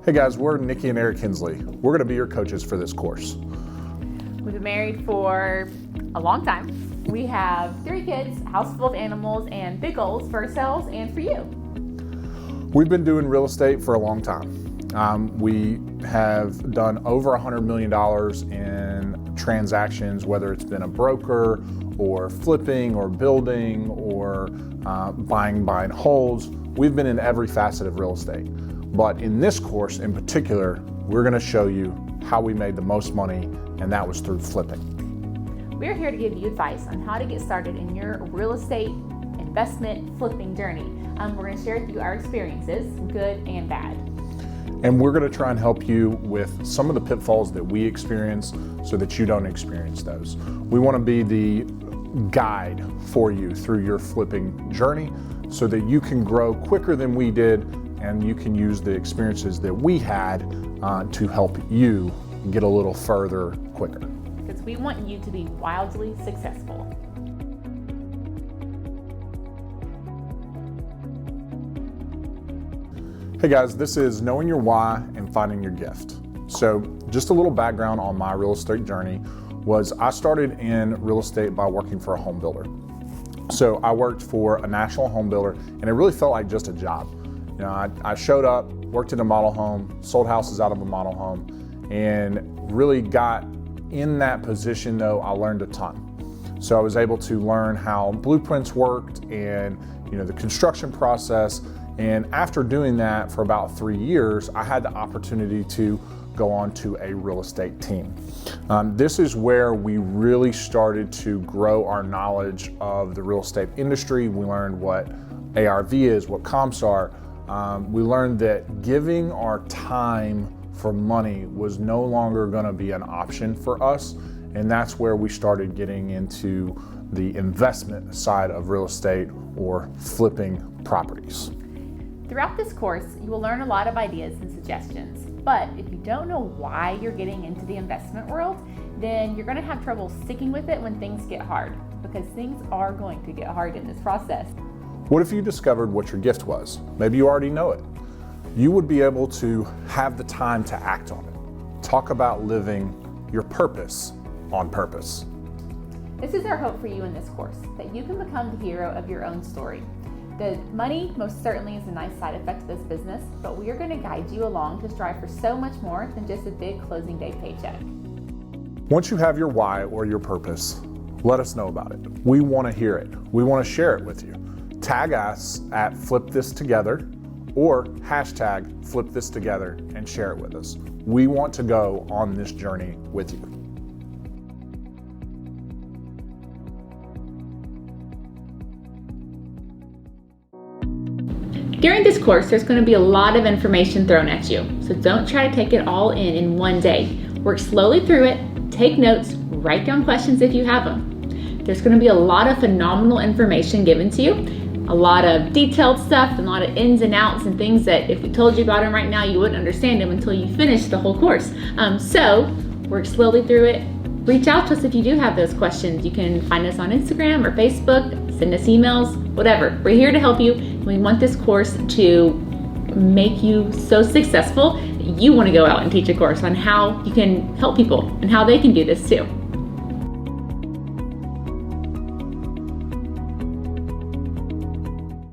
Hey guys, we're Nikki and Eric Hensley. We're going to be your coaches for this course. We've been married for a long time. We have 3 kids, a house full of animals, and big goals for ourselves and for you. We've been doing real estate for a long time. We have done over $100 million in transactions, whether it's been a broker or flipping or building or buying holds. We've been in every facet of real estate. But in this course in particular, we're going to show you how we made the most money, and that was through flipping. We're here to give you advice on how to get started in your real estate investment flipping journey. We're going to share with you our experiences, good and bad. And we're going to try and help you with some of the pitfalls that we experience so that you don't experience those. We want to be the guide for you through your flipping journey so that you can grow quicker than we did, and you can use the experiences that we had to help you get a little further quicker. Because we want you to be wildly successful. Hey guys, this is Knowing Your Why and Finding Your Gift. So just a little background on my real estate journey was I started in real estate by working for a home builder. So I worked for a national home builder, and it really felt like just a job. You know, I showed up, worked in a model home, sold houses out of a model home, and really got in that position though, I learned a ton. So I was able to learn how blueprints worked and the construction process. And after doing that for about 3 years, I had the opportunity to go on to a real estate team. This is where we really started to grow our knowledge of the real estate industry. We learned what ARV is, what comps are. We learned that giving our time for money was no longer going to be an option for us, and that's where we started getting into the investment side of real estate or flipping properties. Throughout this course, you will learn a lot of ideas and suggestions, but if you don't know why you're getting into the investment world, then you're going to have trouble sticking with it when things get hard, because things are going to get hard in this process. What if you discovered what your gift was? Maybe you already know it. You would be able to have the time to act on it. Talk about living your purpose on purpose. This is our hope for you in this course, that you can become the hero of your own story. The money most certainly is a nice side effect of this business, but we are going to guide you along to strive for so much more than just a big closing day paycheck. Once you have your why or your purpose, let us know about it. We want to hear it. We want to share it with you. Tag us at Flip This Together or hashtag Flip This Together and share it with us. We want to go on this journey with you. During this course, there's going to be a lot of information thrown at you, so don't try to take it all in one day. Work slowly through it, take notes, write down questions if you have them. There's going to be a lot of phenomenal information given to you, a lot of detailed stuff, and a lot of ins and outs and things that if we told you about them right now, you wouldn't understand them until you finish the whole course. So work slowly through it. Reach out to us if you do have those questions. You can find us on Instagram or Facebook, send us emails, whatever. We're here to help you. We want this course to make you so successful that you want to go out and teach a course on how you can help people and how they can do this too.